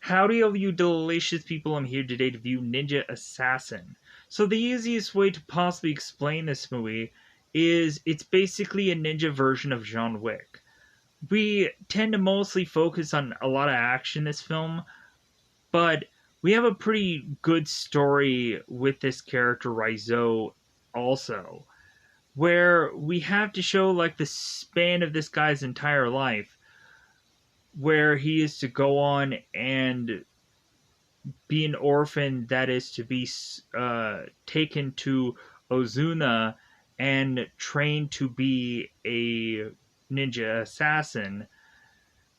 Howdy, all you delicious people. I'm here today to view Ninja Assassin. So, the easiest way to possibly explain this movie is it's basically a ninja version of John Wick. We tend to mostly focus on a lot of action in this film, but we have a pretty good story with this character, Raizo, also, where we have to show like the span of this guy's entire life, where he is to go on and be an orphan that is to be taken to Ozuna and trained to be a ninja assassin.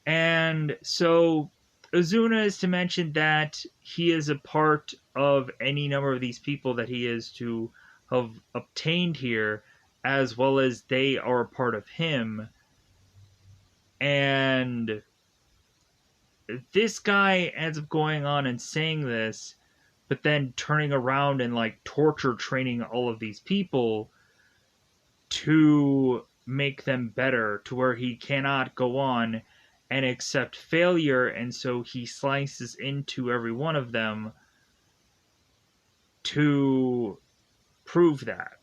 And so Ozuna is to mention that he is a part of any number of these people that he is to have obtained here, as well as they are a part of him. And this guy ends up going on and saying this, but then turning around and like torture training all of these people to make them better, to where he cannot go on and accept failure, and so he slices into every one of them to prove that.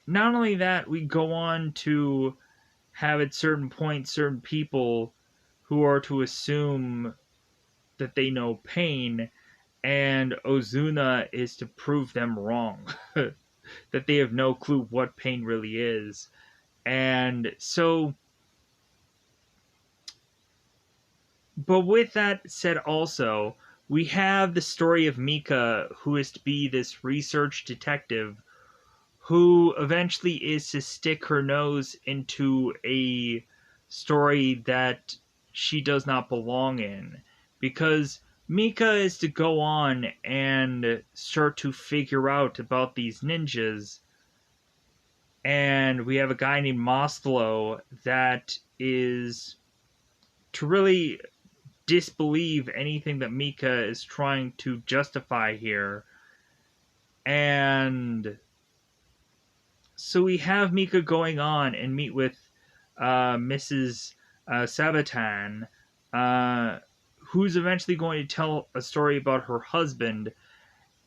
Not only that, we go on to have at certain points certain people who are to assume that they know pain, and Ozuna is to prove them wrong. That they have no clue what pain really is. And so, but with that said, also, we have the story of Mika, who is to be this research detective who eventually is to stick her nose into a story that she does not belong in. Because Mika is to go on and start to figure out about these ninjas. And we have a guy named Moslow that is to really disbelieve anything that Mika is trying to justify here. And so we have Mika going on and meet with Mrs. Sabatan, who's eventually going to tell a story about her husband,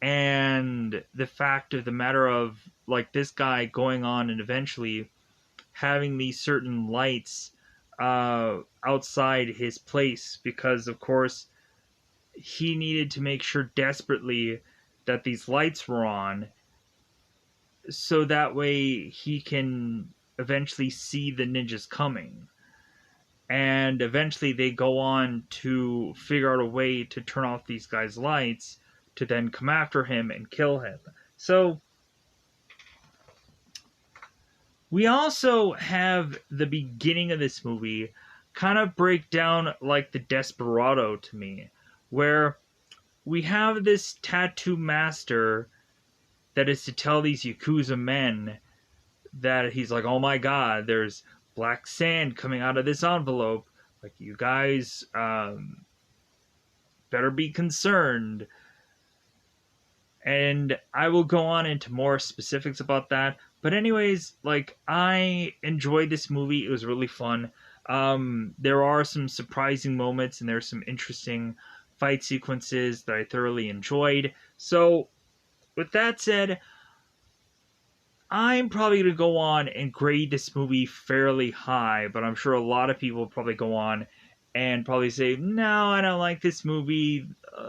and the fact of the matter of like this guy going on and eventually having these certain lights outside his place, because of course he needed to make sure desperately that these lights were on, so that way he can eventually see the ninjas coming. And eventually they go on to figure out a way to turn off these guys' lights to then come after him and kill him. So we also have the beginning of this movie kind of break down like the Desperado to me, where we have this tattoo master that is to tell these Yakuza men that he's like, oh my god, there's black sand coming out of this envelope. Like, you guys better be concerned. And I will go on into more specifics about that. But anyways, like, I enjoyed this movie. It was really fun. There are some surprising moments and there's some interesting fight sequences that I thoroughly enjoyed. So, with that said, I'm probably going to go on and grade this movie fairly high, but I'm sure a lot of people will probably go on and probably say, no, I don't like this movie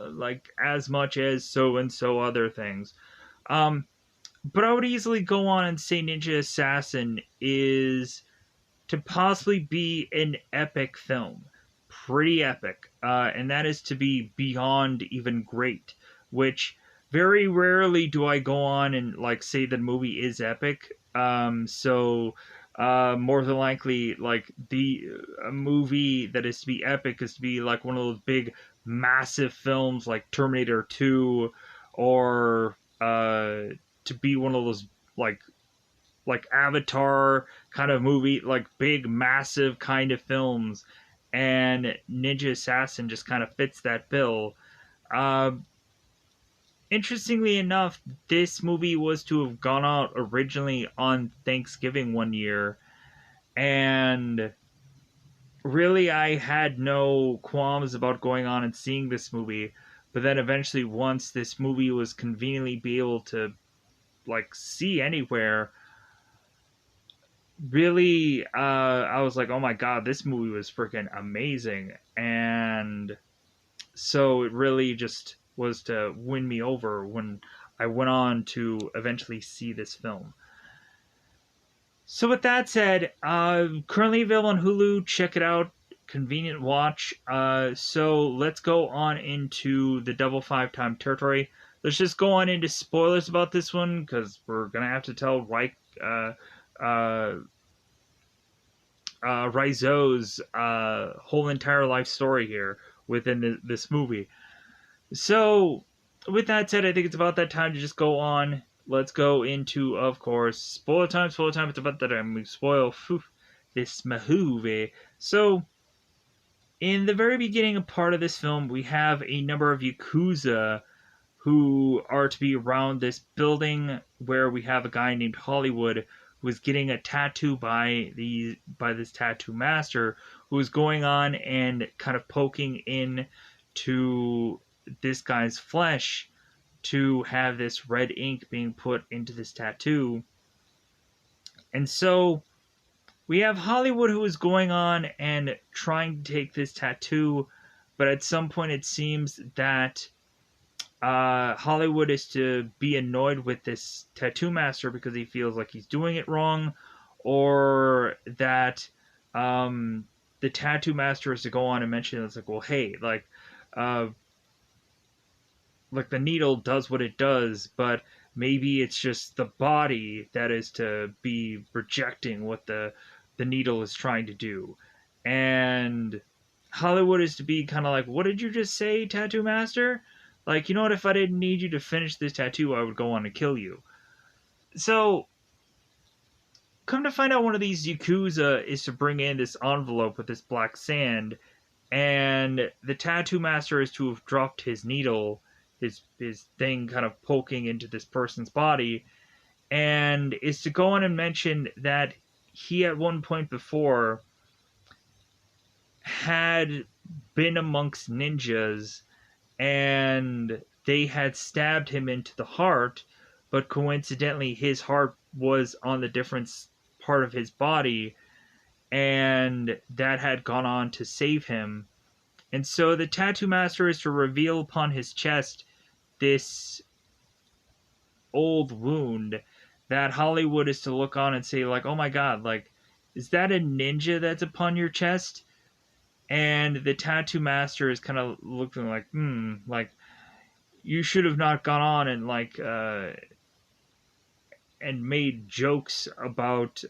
like as much as so and so other things. Um, but I would easily go on and say Ninja Assassin is to possibly be an epic film. Pretty epic. And that is to be beyond even great, which very rarely do I go on and like say the movie is epic. More than likely, like the a movie that is to be epic is to be like one of those big, massive films like Terminator 2, or to be one of those like Avatar kind of movie, like big, massive kind of films, and Ninja Assassin just kind of fits that bill. Uh, Interestingly enough, this movie was to have gone out originally on Thanksgiving one year, and really, I had no qualms about going on and seeing this movie. But then eventually, once this movie was conveniently be able to like see anywhere, really, I was like, oh my god, this movie was freaking amazing. And so it really just was to win me over when I went on to eventually see this film. So with that said, currently available on Hulu. Check it out. Convenient watch. So let's go on into the double five time territory. Let's just go on into spoilers about this one because we're gonna have to tell uh, Raizo's whole entire life story here within this movie. So, with that said, I think it's about that time to just go on. Let's go into, of course, spoiler time. Spoiler time. It's about that time we spoil this movie. So, in the very beginning part of this film, we have a number of Yakuza who are to be around this building where we have a guy named Hollywood who is getting a tattoo by this tattoo master who is going on and kind of poking in to this guy's flesh to have this red ink being put into this tattoo. And so we have Hollywood who is going on and trying to take this tattoo, but at some point it seems that Hollywood is to be annoyed with this tattoo master because he feels like he's doing it wrong, or that the tattoo master is to go on and mention it's like, well, hey, like the needle does what it does, but maybe it's just the body that is to be rejecting what the needle is trying to do, and Hollywood is to be kind of like, what did you just say, tattoo master? Like, you know what? If I didn't need you to finish this tattoo, I would go on and kill you. So, come to find out, one of these Yakuza is to bring in this envelope with this black sand, and the tattoo master is to have dropped his needle, his thing kind of poking into this person's body, and is to go on and mention that he at one point before had been amongst ninjas and they had stabbed him into the heart, but coincidentally his heart was on the different part of his body, and that had gone on to save him. And so the tattoo master is to reveal upon his chest this old wound that Hollywood is to look on and say, like, oh my god, like, is that a ninja that's upon your chest? And the tattoo master is kind of looking like, like, you should have not gone on and and made jokes about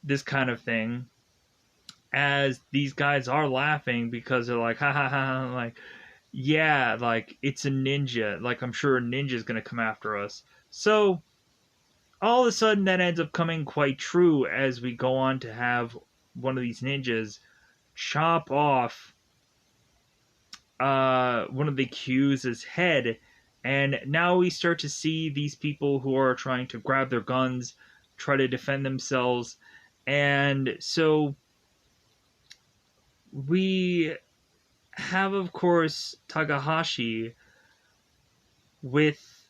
this kind of thing, as these guys are laughing because they're like, ha ha ha, like, yeah, like, it's a ninja, like, I'm sure a ninja's gonna come after us. So all of a sudden that ends up coming quite true as we go on to have one of these ninjas chop off one of the Q's head, and now we start to see these people who are trying to grab their guns, try to defend themselves, and so we have, of course, Takahashi with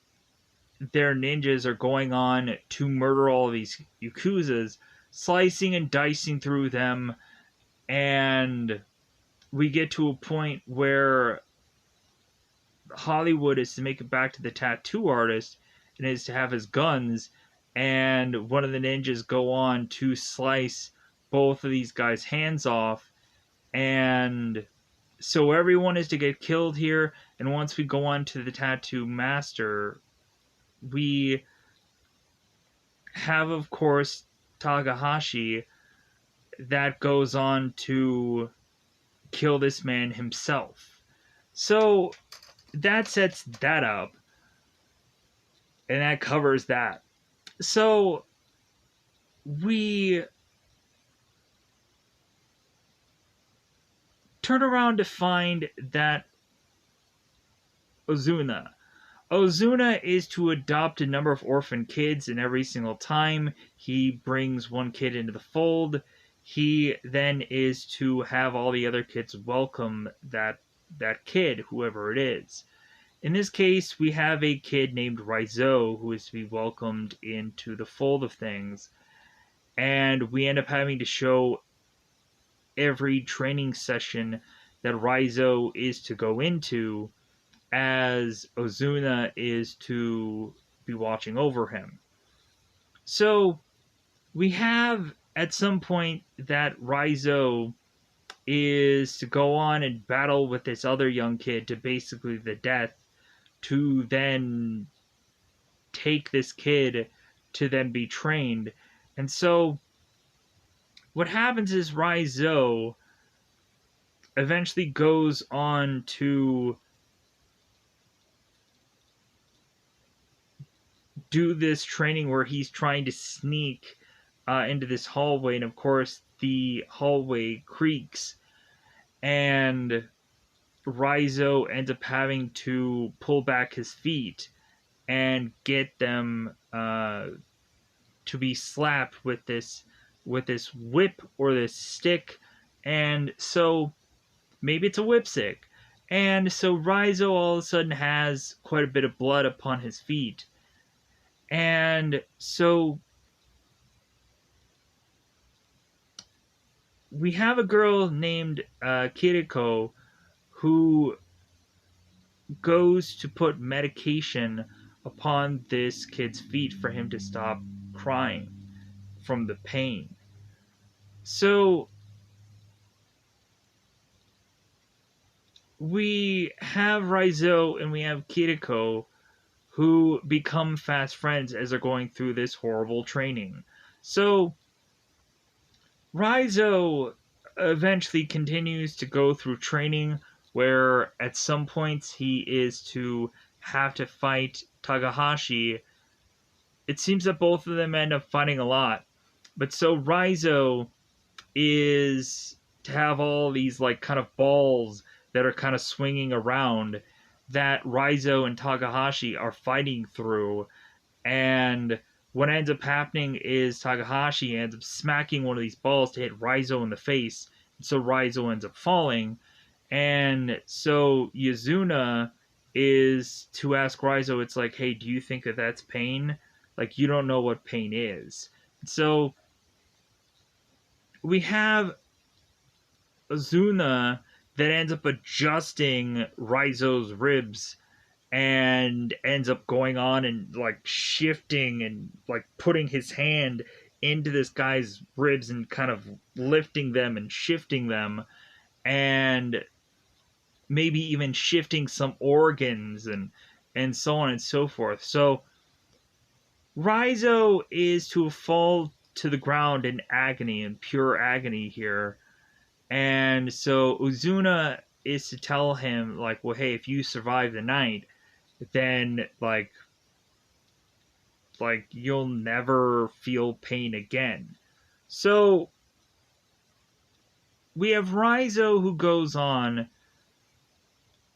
their ninjas are going on to murder all of these Yakuzas, slicing and dicing through them, and we get to a point where Hollywood is to make it back to the tattoo artist and is to have his guns, and one of the ninjas go on to slice both of these guys' hands off, and so everyone is to get killed here. And once we go on to the tattoo master, we have, of course, Takahashi that goes on to kill this man himself. So that sets that up, and that covers that. So we turn around to find that Ozuna is to adopt a number of orphan kids, and every single time he brings one kid into the fold, he then is to have all the other kids welcome that kid, whoever it is. In this case, we have a kid named Raizo who is to be welcomed into the fold of things, and we end up having to show every training session that Raizo is to go into, as Ozuna is to be watching over him. So we have at some point that Raizo is to go on and battle with this other young kid to basically the death, to then take this kid to then be trained. And so what happens is Raizo eventually goes on to do this training where he's trying to sneak into this hallway, and of course the hallway creaks, and Raizo ends up having to pull back his feet and get them to be slapped with this whip or this stick, and so maybe it's a whip stick. And so Raizo all of a sudden has quite a bit of blood upon his feet. And so we have a girl named Kiriko who goes to put medication upon this kid's feet for him to stop crying from the pain. So we have Raizo and we have Kiriko who become fast friends as they're going through this horrible training. So Raizo eventually continues to go through training where at some points he is to have to fight Takahashi. It seems that both of them end up fighting a lot. But so Raizo is to have all these like kind of balls that are kind of swinging around that Raizo and Takahashi are fighting through, and what ends up happening is Takahashi ends up smacking one of these balls to hit Raizo in the face, and so Raizo ends up falling, and so Yuzuna is to ask Raizo, it's like, hey, do you think that that's pain? Like, you don't know what pain is. So we have Azuna that ends up adjusting Raizo's ribs and ends up going on and like shifting and like putting his hand into this guy's ribs and kind of lifting them and shifting them, and maybe even shifting some organs and so on and so forth. So Raizo is to fall to the ground in agony, in pure agony here. And so Uzuna is to tell him, like, well, hey, if you survive the night, then like you'll never feel pain again. So we have Raizo who goes on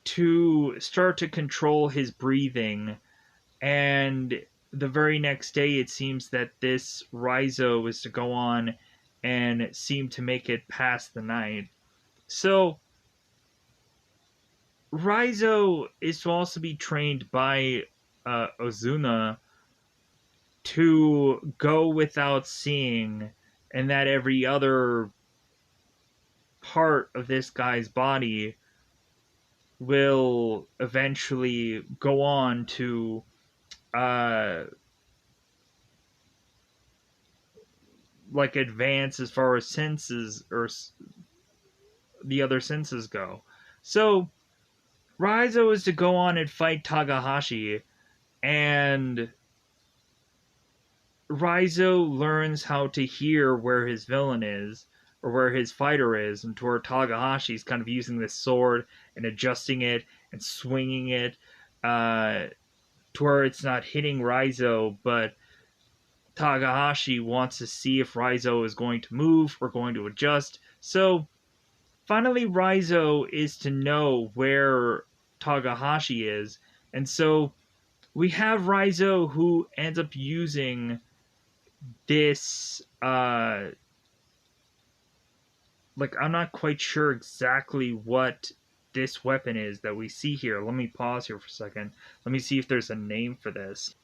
to start to control his breathing, and the very next day it seems that this Raizo is to go on and seem to make it past the night. So Raizo is to also be trained by Ozuna to go without seeing, and that every other part of this guy's body will eventually go on to uh like advance as far as senses or the other senses go. So Raizo is to go on and fight Takahashi, and Raizo learns how to hear where his villain is or where his fighter is, and to where Takahashi's kind of using this sword and adjusting it and swinging it to where it's not hitting Raizo, but Takahashi wants to see if Raizo is going to move or going to adjust. So finally, Raizo is to know where Takahashi is, and so we have Raizo who ends up using this like, I'm not quite sure exactly what this weapon is that we see here. Let me pause here for a second. Let me see if there's a name for this.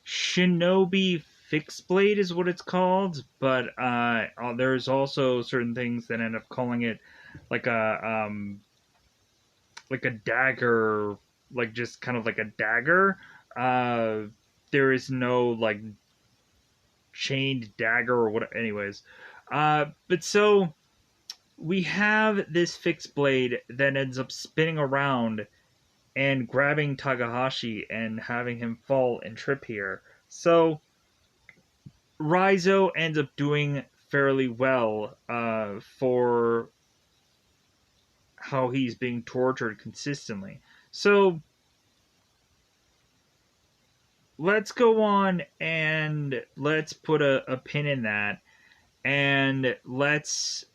Shinobi Fixed Blade is what it's called, but there's also certain things that end up calling it like a dagger, like just kind of like a dagger. Uh, there is no like chained dagger or what. Anyways, but so we have this fixed blade that ends up spinning around and grabbing Takahashi and having him fall and trip here. So Raizo ends up doing fairly well for how he's being tortured consistently. So let's go on and let's put a pin in that, and let's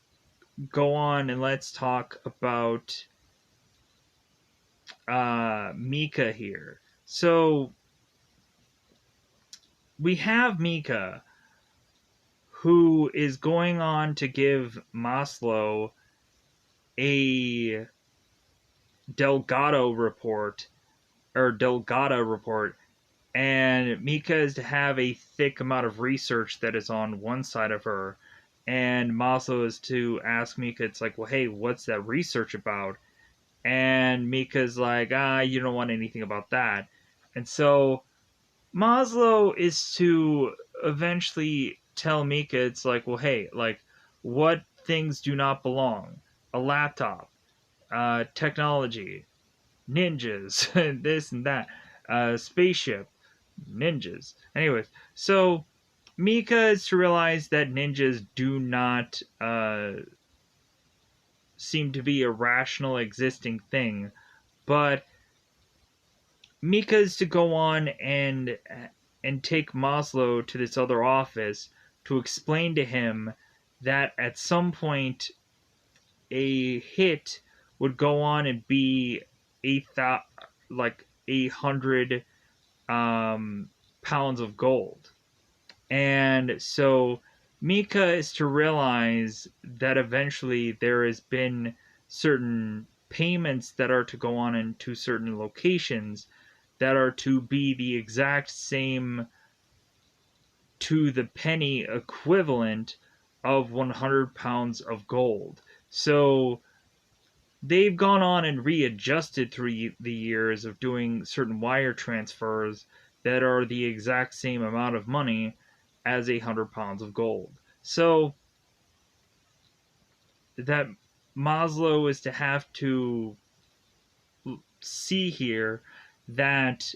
go on and let's talk about Mika here. So we have Mika, who is going on to give Maslow a Delgado report, or Delgado report, and Mika is to have a thick amount of research that is on one side of her, and Maslow is to ask Mika, it's like, well, hey, what's that research about? And Mika's like, you don't want anything about that. And so Maslow is to eventually tell Mika, it's like, well, hey, like, what things do not belong? A laptop, technology, ninjas, and this and that, spaceship, ninjas. Anyways, so Mika is to realize that ninjas do not seem to be a rational existing thing, but Mika is to go on and take Maslow to this other office to explain to him that at some point a hit would go on and be like 800 pounds of gold. And so Mika is to realize that eventually there has been certain payments that are to go on into certain locations that are to be the exact same to the penny equivalent of 100 pounds of gold. So they've gone on and readjusted through the years of doing certain wire transfers that are the exact same amount of money as 100 pounds of gold. So that Maslow is to have to see here that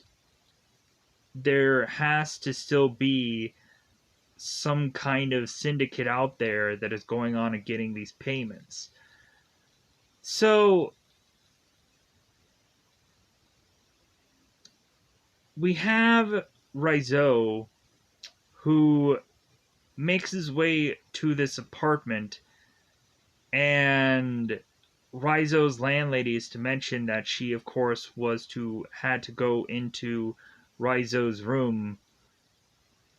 there has to still be some kind of syndicate out there that is going on and getting these payments. So we have Raizo, who makes his way to this apartment, and Raizo's landlady is to mention that she, of course, had to go into Raizo's room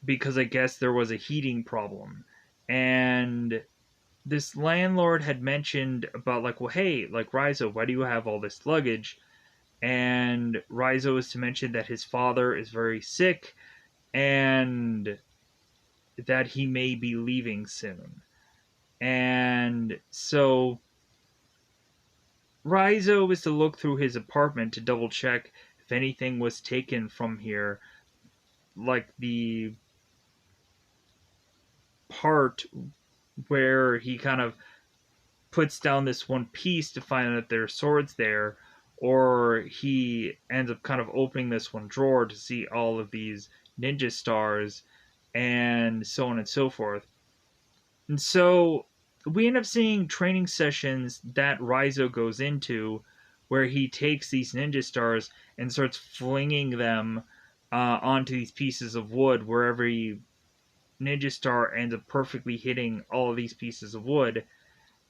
because I guess there was a heating problem. And this landlord had mentioned about, like, well, hey, like, Raizo, why do you have all this luggage? And Raizo is to mention that his father is very sick and that he may be leaving soon. And so Raizo is to look through his apartment to double check if anything was taken from here, like the part where he kind of puts down this one piece to find that there's swords there, or he ends up kind of opening this one drawer to see all of these ninja stars, and so on and so forth. And so we end up seeing training sessions that Raizo goes into where he takes these ninja stars and starts flinging them onto these pieces of wood, where every ninja star ends up perfectly hitting all of these pieces of wood.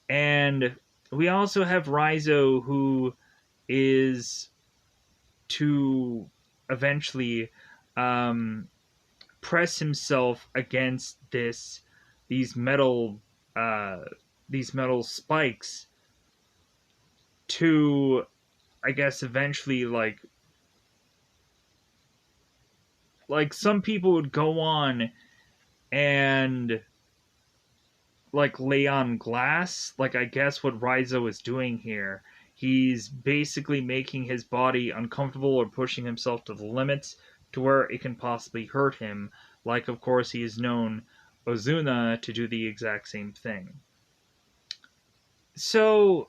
And we also have Raizo, who is to eventually um, press himself against these metal these metal spikes to, I guess, eventually like some people would go on and like lay on glass. Like, I guess what Raizo is doing here, he's basically making his body uncomfortable or pushing himself to the limits to where it can possibly hurt him. Like, of course, he has known Ozuna to do the exact same thing. So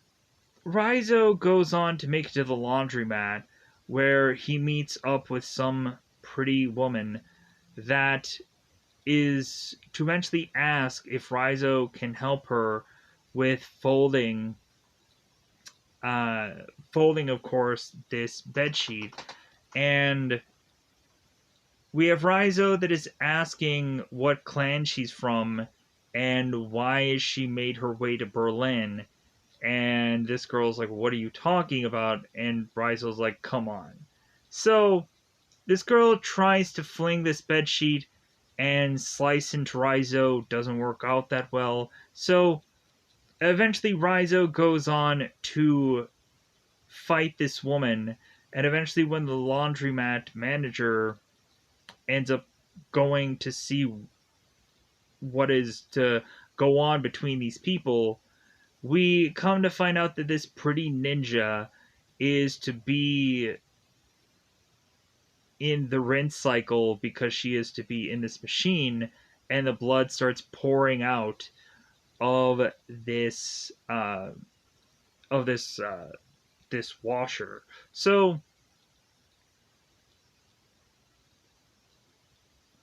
Raizo goes on to make it to the laundromat, where he meets up with some pretty woman that is to eventually ask if Raizo can help her with uh, folding, of course, this bedsheet. And we have Raizo that is asking what clan she's from and why she made her way to Berlin. And this girl's like, "What are you talking about?" And Raizo's like, "Come on." So this girl tries to fling this bedsheet and slice into Raizo. Doesn't work out that well. So eventually Raizo goes on to fight this woman. And eventually, when the laundromat manager ends up going to see what is to go on between these people, we come to find out that this pretty ninja is to be in the rinse cycle because she is to be in this machine, and the blood starts pouring out of this this washer. So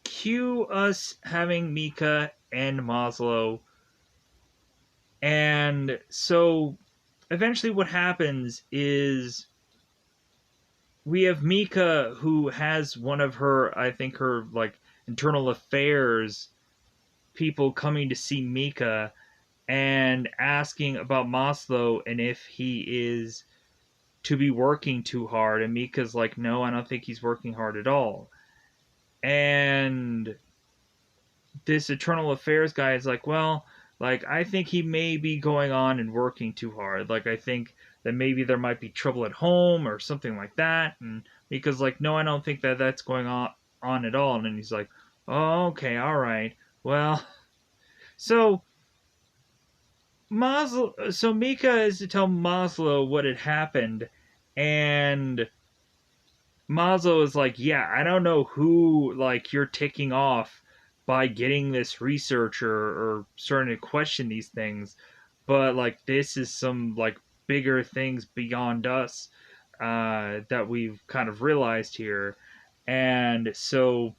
cue us having Mika and Maslow, and so eventually what happens is we have Mika who has one of her, I think her like internal affairs people coming to see Mika and asking about Maslow and if he is to be working too hard. And Mika's like, "No, I don't think he's working hard at all." And this internal affairs guy is like, "Well, like, I think he may be going on and working too hard. Like, I think that maybe there might be trouble at home or something like that." And Mika's like, "No, I don't think that that's going on at all." And then he's like, "Oh, okay, all right. Well," so so Mika is to tell Maslow what had happened, and Maslow is like, "Yeah, I don't know who like you're ticking off by getting this researcher or starting to question these things, but like this is some like bigger things beyond us that we've kind of realized here." And so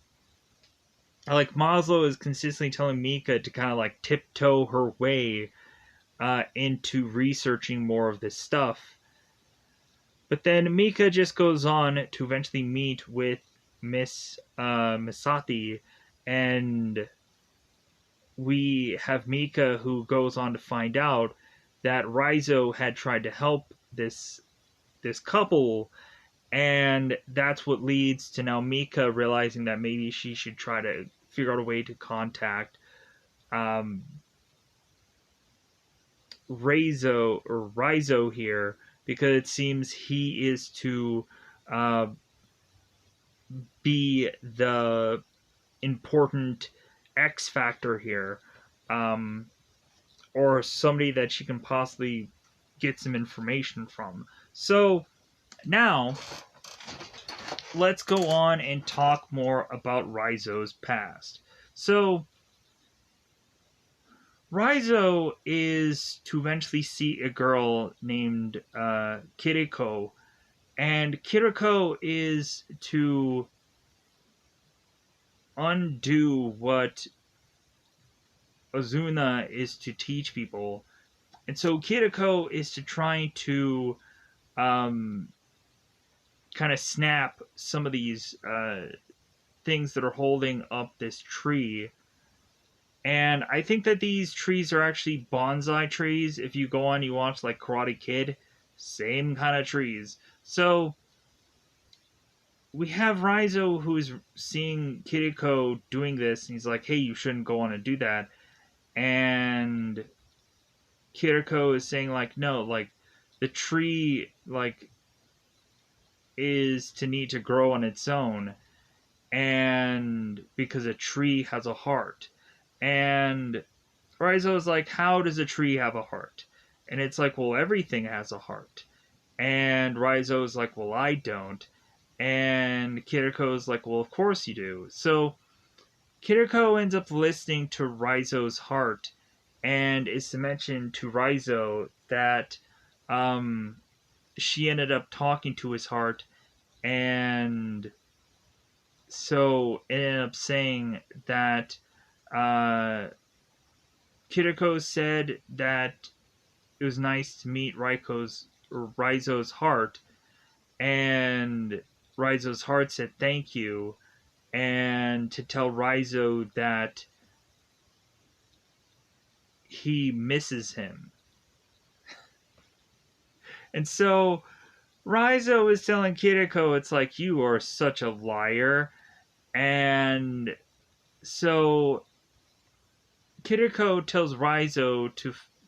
like Maslow is consistently telling Mika to kind of like tiptoe her way into researching more of this stuff. But then Mika just goes on to eventually meet with Miss Misati, and we have Mika who goes on to find out that Raizo had tried to help this couple, and that's what leads to now Mika realizing that maybe she should try to figure out a way to contact um, Raizo here, because it seems he is to uh, be the important X factor here, um, or somebody that she can possibly get some information from. So now let's go on and talk more about Raizo's past. So Raizo is to eventually see a girl named Kiriko, and Kiriko is to undo what Ozuna is to teach people. And so Kiriko is to try to um, kind of snap some of these things that are holding up this tree. And I think that these trees are actually bonsai trees. If you go on, you watch like Karate Kid, same kind of trees. So we have Raizo who's seeing Kiriko doing this, and he's like, "Hey, you shouldn't go on and do that." And Kiriko is saying like, no, like the tree like is to need to grow on its own, and because a tree has a heart. And Raizo is like, how does a tree have a heart? And it's like, well, everything has a heart. And Raizo is like, well, I don't. And Kiriko's like, well, of course you do. So Kiriko ends up listening to Raizo's heart, and is to mention to Raizo that um, she ended up talking to his heart, and so it ended up saying that uh, Kiriko said that it was nice to meet Raizo's heart, and Raizo's heart said thank you, and to tell Raizo that he misses him. And so Raizo is telling Kiriko, it's like, you are such a liar. And so Kiriko tells Raizo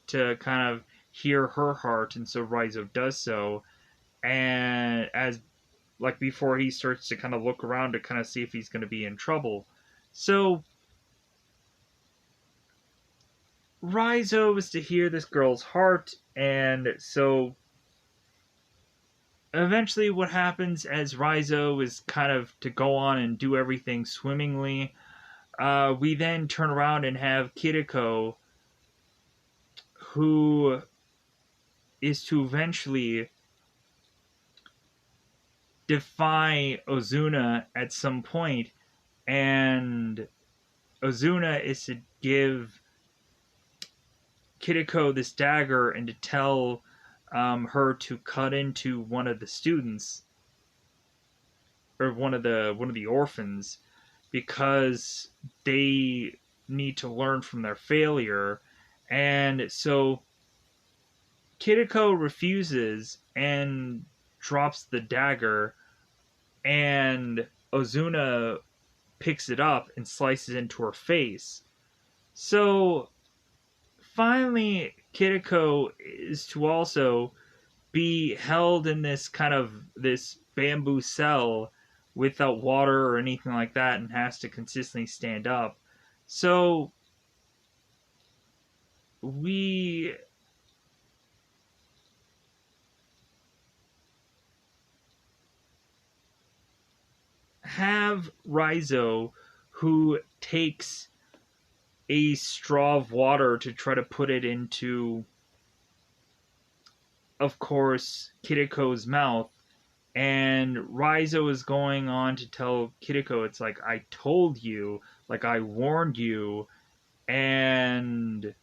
to kind of hear her heart, and so Raizo does so. And as like before he starts to kind of look around to kind of see if he's going to be in trouble. So Raizo is to hear this girl's heart, and so eventually what happens as Raizo is kind of to go on and do everything swimmingly, we then turn around and have Kiriko, who is to eventually defy Ozuna at some point, and Ozuna is to give Kiriko this dagger and to tell her to cut into one of the students, or one of the orphans, because they need to learn from their failure. And so Kiriko refuses and drops the dagger, and Ozuna picks it up and slices into her face. So finally Kiriko is to also be held in this kind of this bamboo cell without water or anything like that, and has to consistently stand up. So we have Raizo, who takes a straw of water to try to put it into, of course, Kiriko's mouth. And Raizo is going on to tell Kiriko, it's like, I told you, like, I warned you. And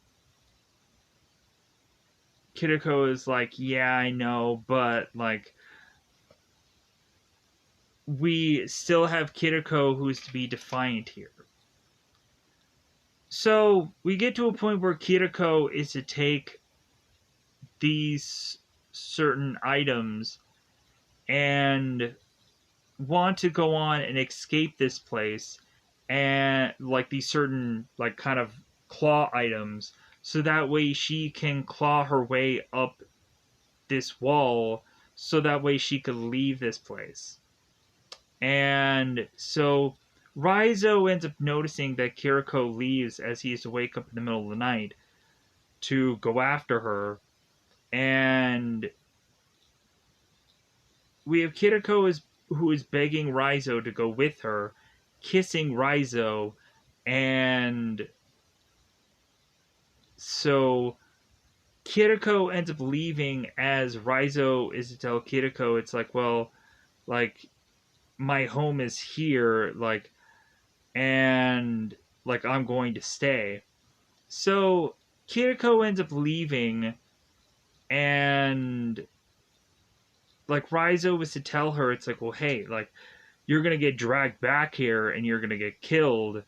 Kiriko is like, yeah, I know, but, like, we still have Kiriko who's to be defiant here. So we get to a point where Kiriko is to take these certain items and want to go on and escape this place, and like these certain like kind of claw items, so that way she can claw her way up this wall, so that way she could leave this place. And so Raizo ends up noticing that Kiriko leaves as he is to wake up in the middle of the night to go after her. And we have Kiriko who is begging Raizo to go with her, kissing Raizo, and so Kiriko ends up leaving as Raizo is to tell Kiriko, it's like, well, like, my home is here, like, and, like, I'm going to stay. So Kiriko ends up leaving, and, like, Raizo was to tell her, it's like, well, hey, like, you're gonna get dragged back here, and you're gonna get killed,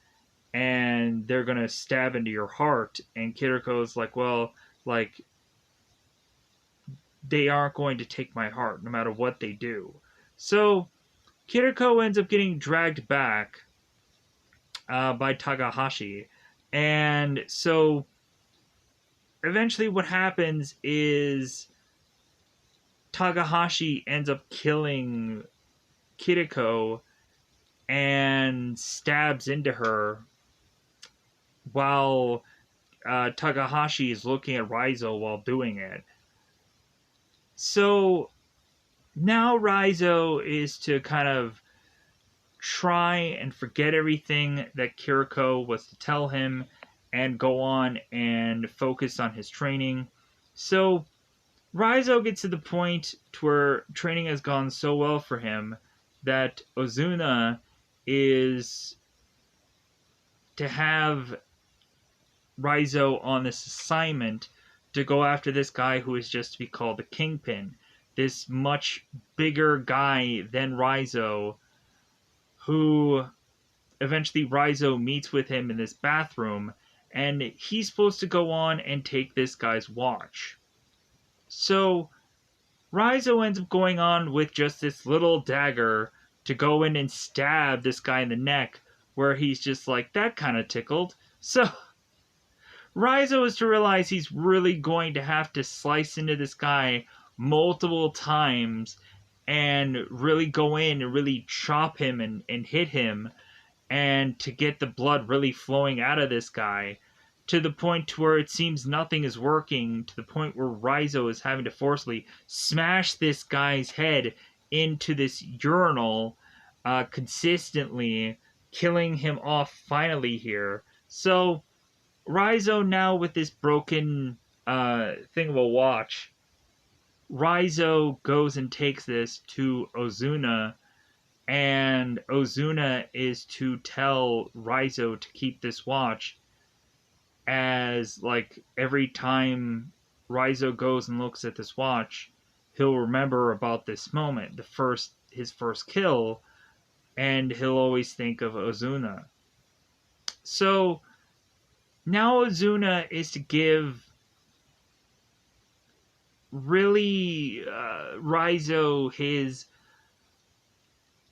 and they're gonna stab into your heart. And Kiriko's like, well, like, they aren't going to take my heart no matter what they do. So Kiriko ends up getting dragged back by Takahashi. And so eventually what happens is Takahashi ends up killing Kiriko and stabs into her while Takahashi is looking at Raizo while doing it. So now Raizo is to kind of try and forget everything that Kiriko was to tell him and go on and focus on his training. So Raizo gets to the point to where training has gone so well for him that Ozuna is to have Raizo on this assignment to go after this guy who is just to be called the Kingpin. This much bigger guy than Raizo, who eventually Raizo meets with him in this bathroom, and he's supposed to go on and take this guy's watch. So Raizo ends up going on with just this little dagger to go in and stab this guy in the neck, where he's just like, that kind of tickled. So Raizo is to realize he's really going to have to slice into this guy multiple times and really go in and really chop him and hit him, and to get the blood really flowing out of this guy to the point where it seems nothing is working, to the point where Raizo is having to forcibly smash this guy's head into this urinal consistently, killing him off finally here. So Raizo now with this broken thing of a watch, Raizo goes and takes this to Ozuna, and Ozuna is to tell Raizo to keep this watch, as like every time Raizo goes and looks at this watch, he'll remember about this moment, his first kill, and he'll always think of Ozuna. So now Ozuna is to give really Raizo his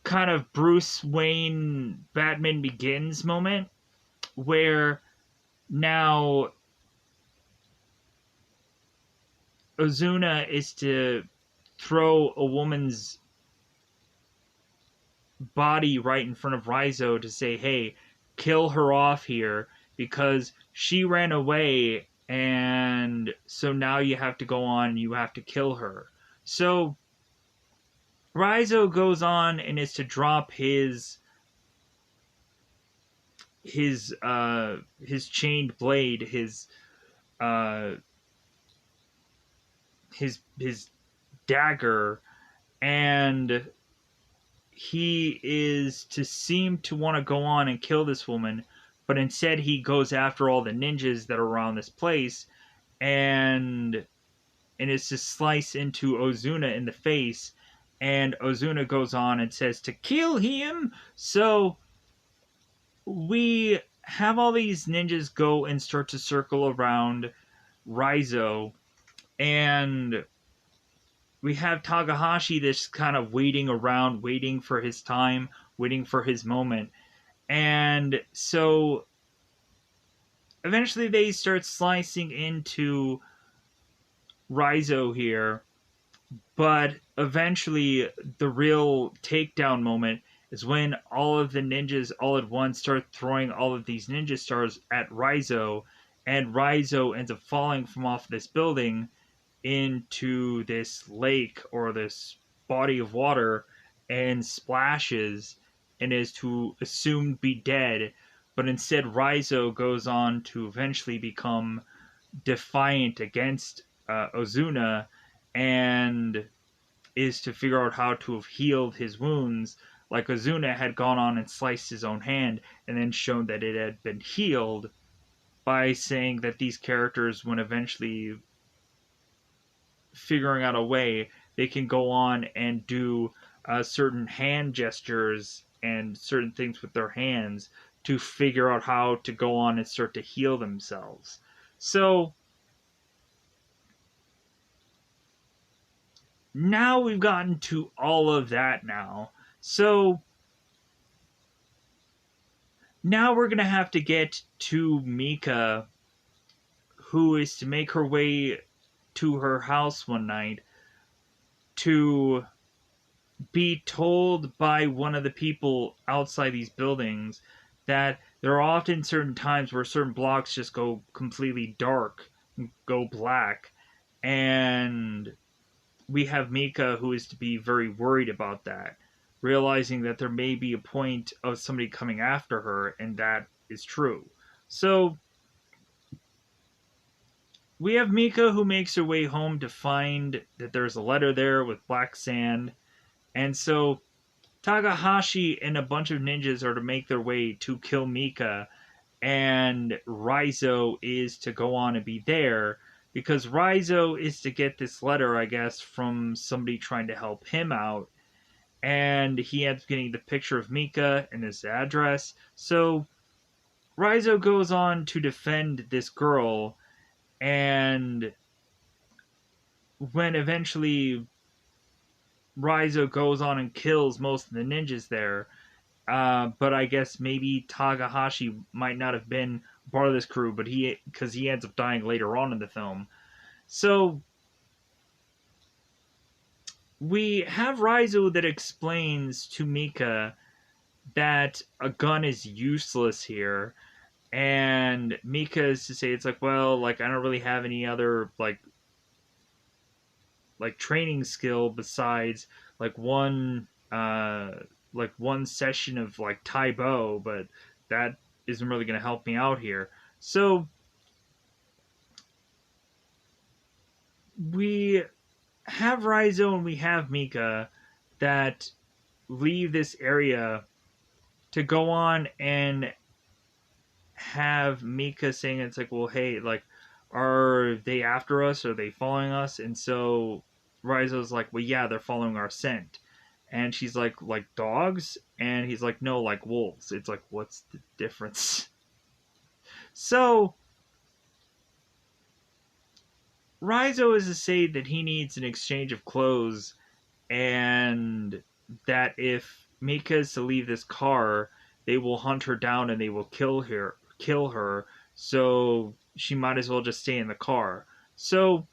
kind of Bruce Wayne Batman Begins moment, where now Ozuna is to throw a woman's body right in front of Raizo to say, hey, kill her off here because she ran away, and so now you have to go on and you have to kill her. So Raizo goes on and is to drop his chained blade, his dagger, and he is to seem to want to go on and kill this woman, but instead he goes after all the ninjas that are around this place, and is to slice into Ozuna in the face, and Ozuna goes on and says to kill him. So we have all these ninjas go and start to circle around Raizo, and we have Takahashi just kind of waiting around, waiting for his time, waiting for his moment. And so eventually they start slicing into Raizo here, but eventually the real takedown moment is when all of the ninjas all at once start throwing all of these ninja stars at Raizo, and Raizo ends up falling from off this building into this lake or this body of water and splashes and is to assumed be dead, but instead Raizo goes on to eventually become defiant against Ozuna, and is to figure out how to have healed his wounds, like Ozuna had gone on and sliced his own hand and then shown that it had been healed, by saying that these characters, when eventually figuring out a way, they can go on and do certain hand gestures and certain things with their hands to figure out how to go on and start to heal themselves. So now we've gotten to all of that now. So now we're going to have to get to Mika, who is to make her way to her house one night to be told by one of the people outside these buildings that there are often certain times where certain blocks just go completely dark, go black, and we have Mika who is to be very worried about that, realizing that there may be a point of somebody coming after her, and that is true. So we have Mika who makes her way home to find that there's a letter there with black sand, and so Takahashi and a bunch of ninjas are to make their way to kill Mika, and Raizo is to go on and be there because Raizo is to get this letter, I guess, from somebody trying to help him out. And he ends up getting the picture of Mika and his address. So Raizo goes on to defend this girl, and when eventually Raizo goes on and kills most of the ninjas there, but I guess maybe Takahashi might not have been part of this crew, but because he ends up dying later on in the film. So we have Raizo that explains to Mika that a gun is useless here, and Mika is to say it's like, well, like I don't really have any other like training skill besides like one session of like Taibo, but that isn't really going to help me out here. So we have Raizo and we have Mika that leave this area to go on and have Mika saying it's like, well, hey, like, are they after us? Are they following us? And so Raizo's like, well, yeah, they're following our scent. And she's like dogs? And he's like, no, like wolves. It's like, what's the difference? So Raizo is to say that he needs an exchange of clothes, and that if Mika is to leave this car, they will hunt her down and they will kill her. So she might as well just stay in the car. So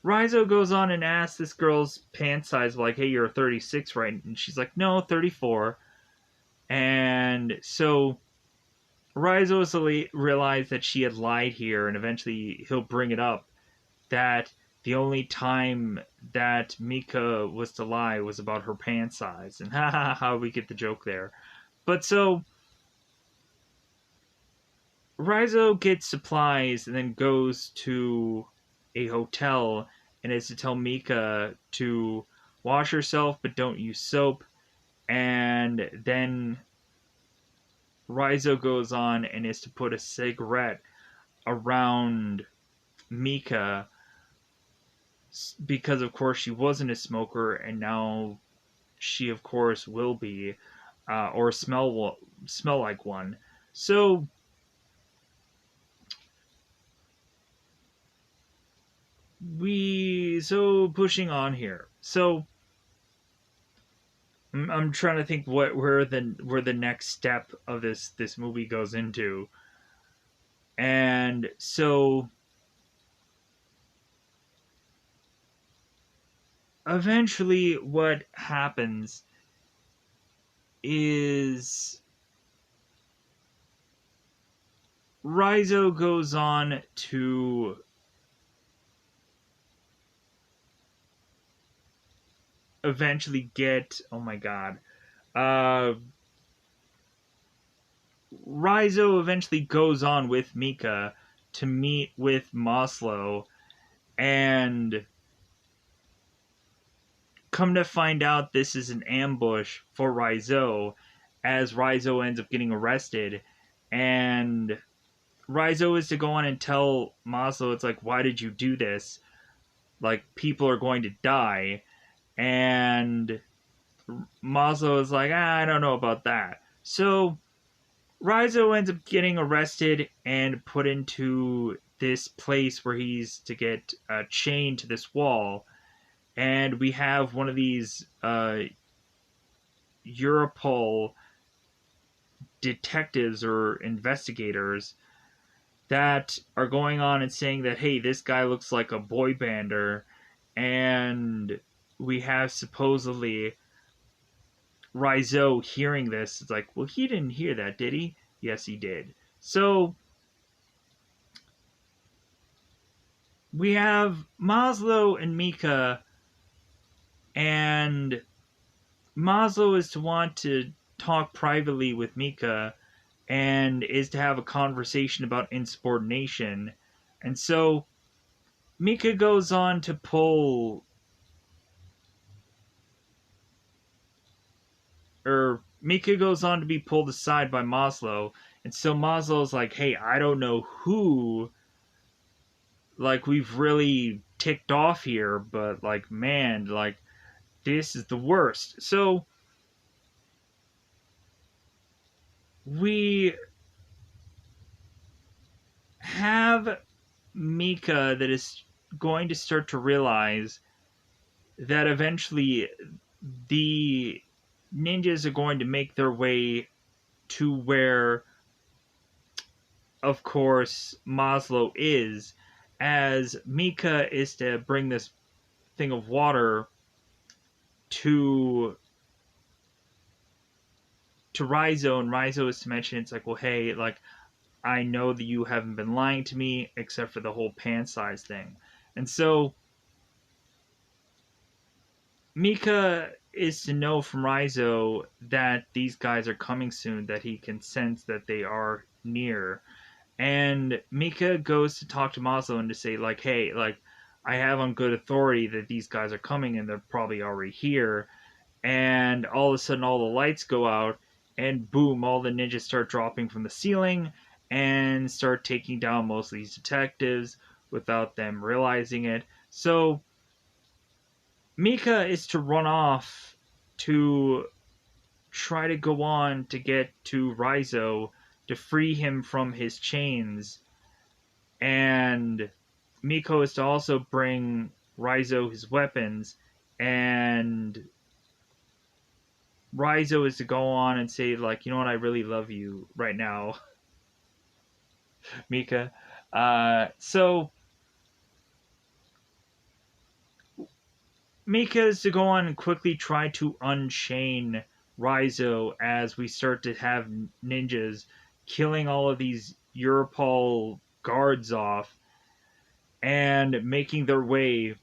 Raizo goes on and asks this girl's pant size, like, "Hey, you're 36, right?" And she's like, "No, 34." And so Raizo is to realize that she had lied here, and eventually he'll bring it up that the only time that Mika was to lie was about her pant size. And ha ha ha, we get the joke there. But so Raizo gets supplies and then goes to a hotel and is to tell Mika to wash herself but don't use soap. And then Raizo goes on and is to put a cigarette around Mika because, of course, she wasn't a smoker and now she, of course, will be, or smell like one. So pushing on here. So I'm trying to think where the next step of this movie goes into, and so eventually what happens is Raizo goes on to eventually get, oh my god, Raizo eventually goes on with Mika to meet with Maslow, and come to find out this is an ambush for Raizo, as Raizo ends up getting arrested, and Raizo is to go on and tell Maslow, it's like, why did you do this? Like, people are going to die. And Maslow is like, I don't know about that. So Raizo ends up getting arrested and put into this place where he's to get chained to this wall. And we have one of these Europol detectives or investigators that are going on and saying that, hey, this guy looks like a boy bander, and we have supposedly Raizo hearing this. It's like, well, he didn't hear that, did he? Yes, he did. So we have Maslow and Mika, and Maslow is to want to talk privately with Mika and is to have a conversation about insubordination. And so Mika goes on to pull, or Mika goes on to be pulled aside by Maslow. And so Maslow's like, hey, I don't know who, like, we've really ticked off here, but, like, man, like, this is the worst. So we have Mika that is going to start to realize that eventually the ninjas are going to make their way to where, of course, Maslow is, as Mika is to bring this thing of water to Raizo, and Raizo is to mention, it's like, well, hey, like, I know that you haven't been lying to me, except for the whole pant size thing. And so Mika is to know from Raizo that these guys are coming soon, that he can sense that they are near. And Mika goes to talk to Maslow and to say, like, hey, like, I have on good authority that these guys are coming and they're probably already here. And all of a sudden, all the lights go out, and boom, all the ninjas start dropping from the ceiling and start taking down most of these detectives without them realizing it. So Mika is to run off to try to go on to get to Raizo to free him from his chains. And Miko is to also bring Raizo his weapons, and Raizo is to go on and say, like, you know what, I really love you right now, Mika. So Mika is to go on and quickly try to unchain Raizo as we start to have ninjas killing all of these Europol guards off and making their way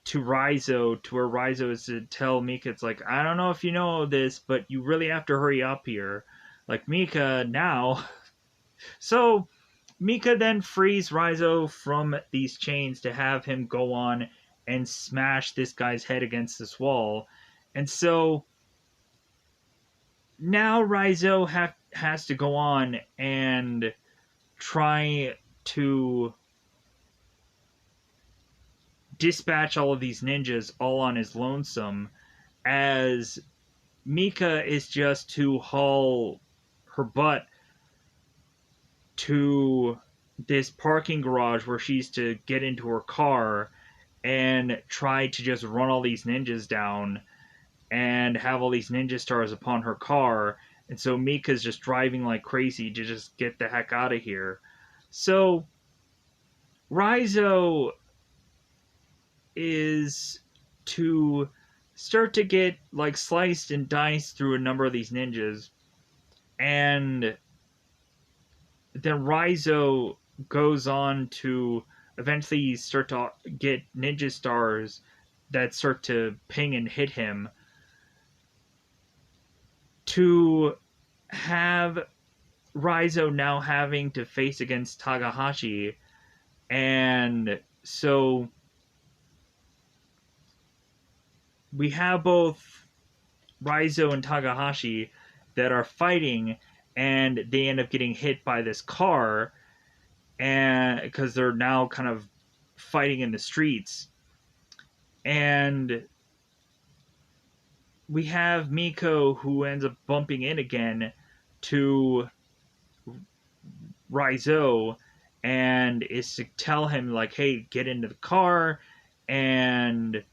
to Raizo, to where Raizo is to tell Mika, it's like, I don't know if you know this, but you really have to hurry up here. Like, Mika, now. So, Mika then frees Raizo from these chains to have him go on and smash this guy's head against this wall. And so, now Raizo has to go on and try to dispatch all of these ninjas all on his lonesome, as Mika is just to haul her butt to this parking garage where she's to get into her car and try to just run all these ninjas down and have all these ninja stars upon her car. And so Mika's just driving like crazy to just get the heck out of here. So Raizo is to start to get like sliced and diced through a number of these ninjas, and then Raizo goes on to eventually start to get ninja stars that start to ping and hit him, to have Raizo now having to face against Takahashi. And so we have both Raizo and Takahashi that are fighting, and they end up getting hit by this car, and because they're now kind of fighting in the streets. And we have Miko, who ends up bumping in again to Raizo and is to tell him, like, hey, get into the car. And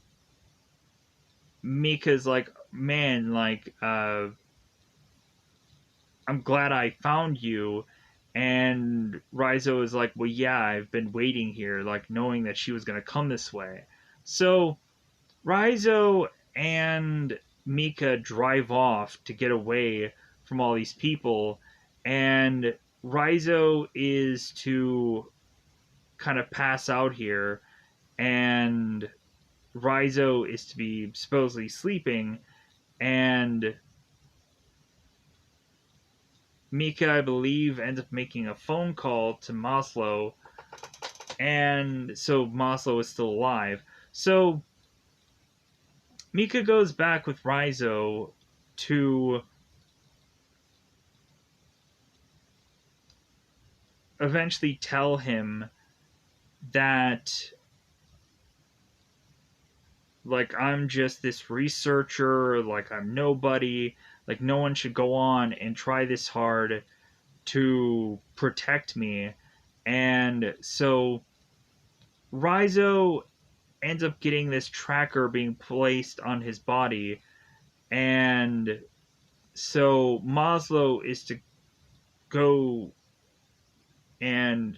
Mika's like, man, like, I'm glad I found you. And Raizo is like, well, yeah, I've been waiting here, like knowing that she was going to come this way. So Raizo and Mika drive off to get away from all these people, and Raizo is to kind of pass out here, and Raizo is to be supposedly sleeping, and Mika, I believe, ends up making a phone call to Maslow, and so Maslow is still alive. So Mika goes back with Raizo to eventually tell him that, like, I'm just this researcher, like, I'm nobody, like, no one should go on and try this hard to protect me. And so Raizo ends up getting this tracker being placed on his body, and so Maslow is to go and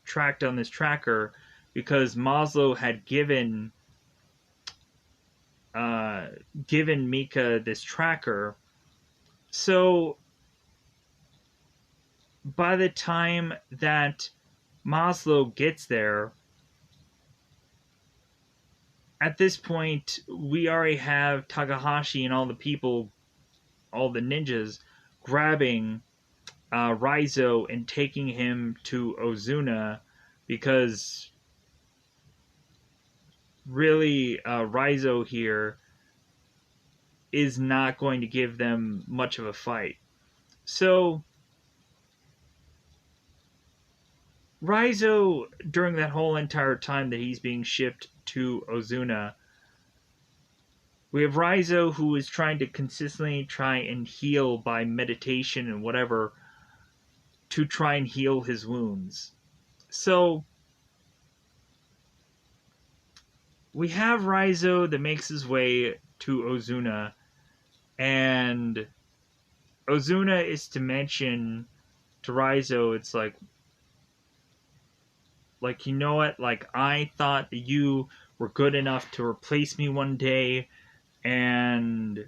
track down this tracker because Maslow had uh, given Mika this tracker. So by the time that Maslow gets there, at this point, we already have Takahashi and all the people, all the ninjas, grabbing Raizo and taking him to Ozuna because really Raizo here is not going to give them much of a fight. So Raizo, during that whole entire time that he's being shipped to Ozuna, we have Raizo who is trying to consistently try and heal by meditation and whatever to try and heal his wounds. So we have Raizo that makes his way to Ozuna, and Ozuna is to mention to Raizo, it's like, you know what, like, I thought that you were good enough to replace me one day, and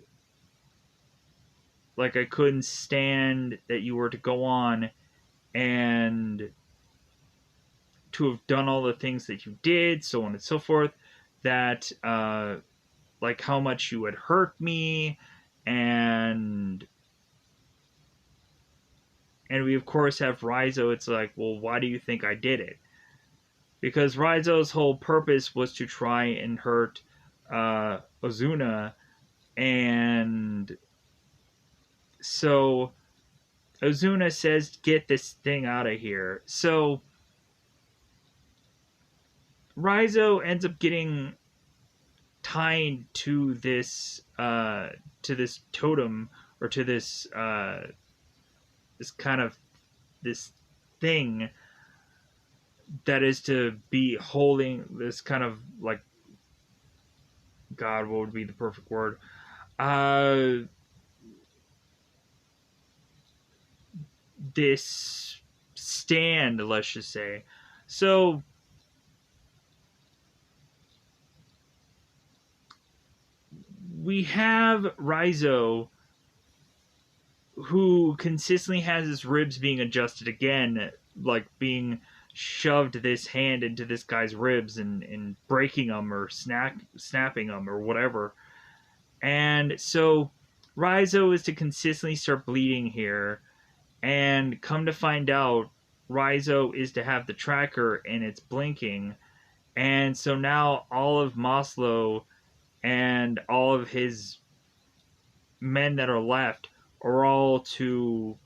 like, I couldn't stand that you were to go on and to have done all the things that you did, so on and so forth, that like how much you had hurt me, and we of course have Raizo. It's like, well, why do you think I did it? Because Raizo's whole purpose was to try and hurt Ozuna, and so Ozuna says, "Get this thing out of here." So Raizo ends up getting tied to this totem, or to this kind of this thing that is to be holding this kind of, like, God, what would be the perfect word? Uh, this stand, let's just say. So we have Raizo who consistently has his ribs being adjusted again, like being shoved this hand into this guy's ribs and breaking them or snapping them or whatever. And so Raizo is to consistently start bleeding here, and come to find out, Raizo is to have the tracker and it's blinking. And so now all of Maslow and all of his men that are left are all to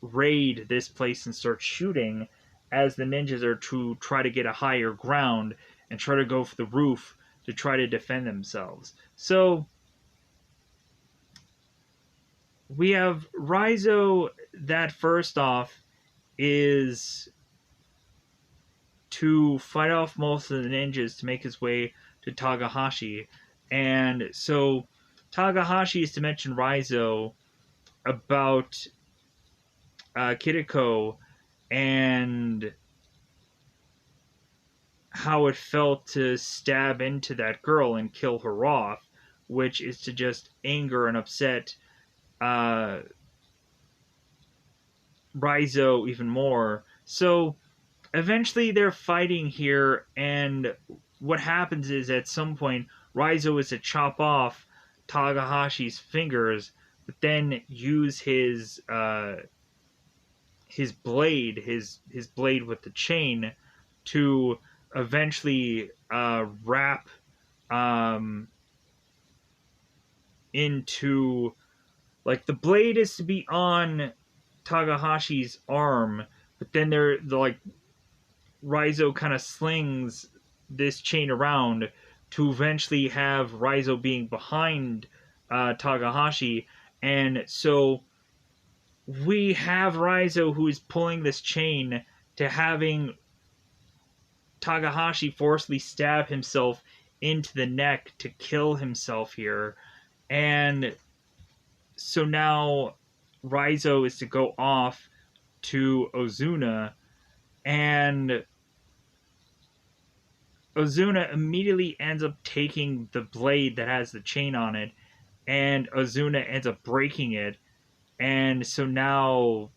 raid this place and start shooting, as the ninjas are to try to get a higher ground and try to go for the roof to try to defend themselves. So we have Raizo that first off is to fight off most of the ninjas to make his way to Takahashi. And so Takahashi is to mention Raizo about Kiriko and how it felt to stab into that girl and kill her off, which is to just anger and upset uh, Raizo even more. So eventually they're fighting here, and what happens is at some point Raizo is to chop off Takahashi's fingers, but then use his blade with the chain to eventually wrap um, into, like, the blade is to be on Takahashi's arm, but then the like Raizo kind of slings this chain around to eventually have Raizo being behind Takahashi, and so we have Raizo who is pulling this chain to having Takahashi forcibly stab himself into the neck to kill himself here. And so now Raizo is to go off to Ozuna, and Ozuna immediately ends up taking the blade that has the chain on it, and Ozuna ends up breaking it. And so now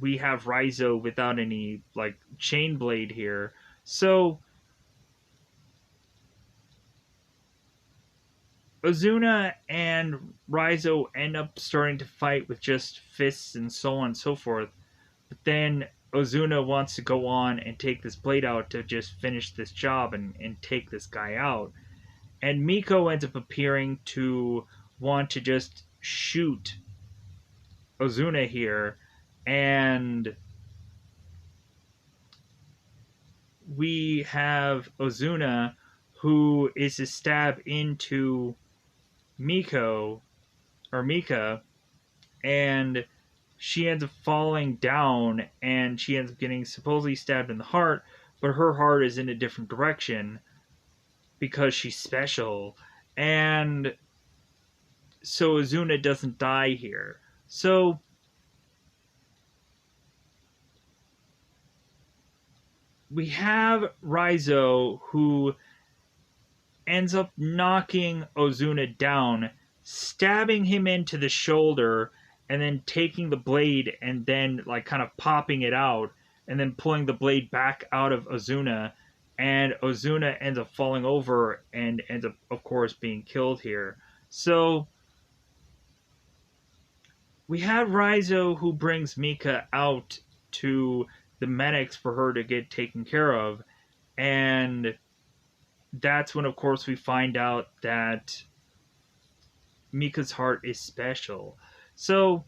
we have Raizo without any, like, chain blade here. So Ozuna and Raizo end up starting to fight with just fists and so on and so forth. But then Ozuna wants to go on and take this blade out to just finish this job and take this guy out. And Miko ends up appearing to want to just shoot Ozuna here. And we have Ozuna who is to stab into Miko or Mika, and she ends up falling down and she ends up getting supposedly stabbed in the heart, but her heart is in a different direction because she's special. And so Ozuna doesn't die here. So we have Raizo who ends up knocking Ozuna down, stabbing him into the shoulder, and then taking the blade and then, like, kind of popping it out and then pulling the blade back out of Ozuna, and Ozuna ends up falling over and ends up, of course, being killed here. So we have Raizo who brings Mika out to the medics for her to get taken care of, and that's when, of course, we find out that Mika's heart is special. So,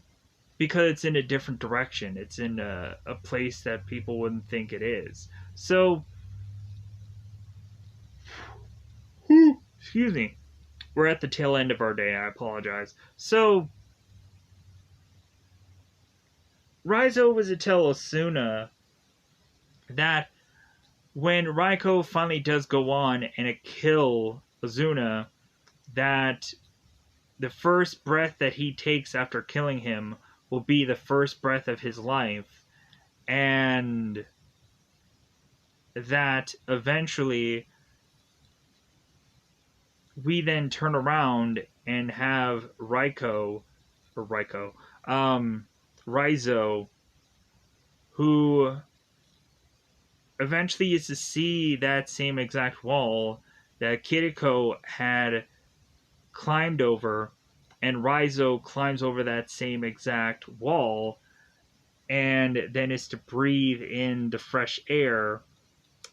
because it's in a different direction, it's in a place that people wouldn't think it is. So, excuse me, we're at the tail end of our day, I apologize. So, Raizo was to tell Asuna that when Raiko finally does go on and kill Ozuna, that the first breath that he takes after killing him will be the first breath of his life, and that eventually we then turn around and have Raizo, who eventually is to see that same exact wall that Kiriko had climbed over, and Raizo climbs over that same exact wall, and then is to breathe in the fresh air,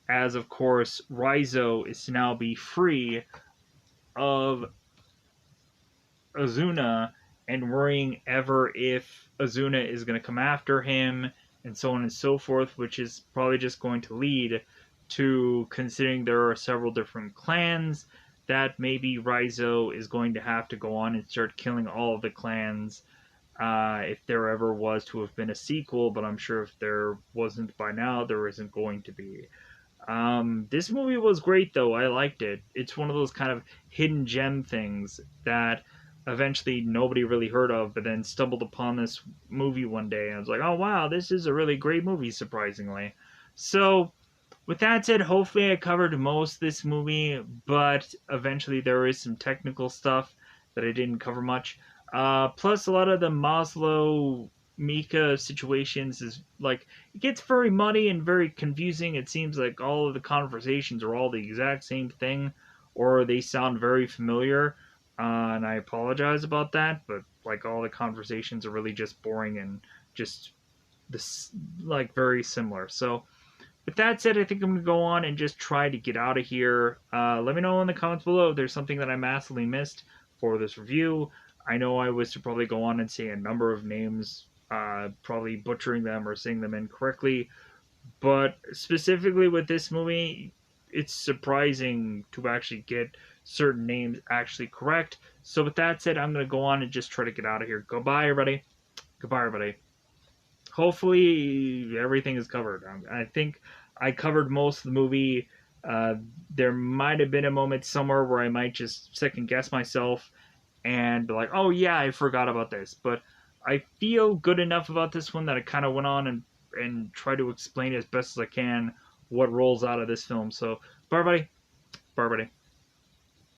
as, of course, Raizo is to now be free of Ozuna and worrying ever if Ozuna is going to come after him, and so on and so forth, which is probably just going to lead to, considering there are several different clans, that maybe Raizo is going to have to go on and start killing all of the clans, if there ever was to have been a sequel, but I'm sure if there wasn't by now, there isn't going to be. This movie was great, though. I liked it. It's one of those kind of hidden gem things that eventually nobody really heard of, but then stumbled upon this movie one day and I was like, oh wow, this is a really great movie, surprisingly. So with that said, hopefully I covered most of this movie, but eventually there is some technical stuff that I didn't cover much. Plus, a lot of the Maslow Mika situations is like it gets very muddy and very confusing. It seems like all of the conversations are all the exact same thing, or they sound very familiar. And I apologize about that, but like all the conversations are really just boring and just this like very similar. So with that said, I think I'm going to go on and just try to get out of here. Let me know in the comments below if there's something that I massively missed for this review. I know I was to probably go on and say a number of names, probably butchering them or saying them incorrectly, but specifically with this movie, it's surprising to actually get certain names actually correct. So with that said, I'm going to go on and just try to get out of here. Goodbye, everybody. Goodbye, everybody. Hopefully everything is covered. I think I covered most of the movie. There might have been a moment somewhere where I might just second guess myself and be like, "Oh yeah, I forgot about this." But I feel good enough about this one that I kind of went on and try to explain as best as I can what rolls out of this film. So, bye everybody. Bye everybody.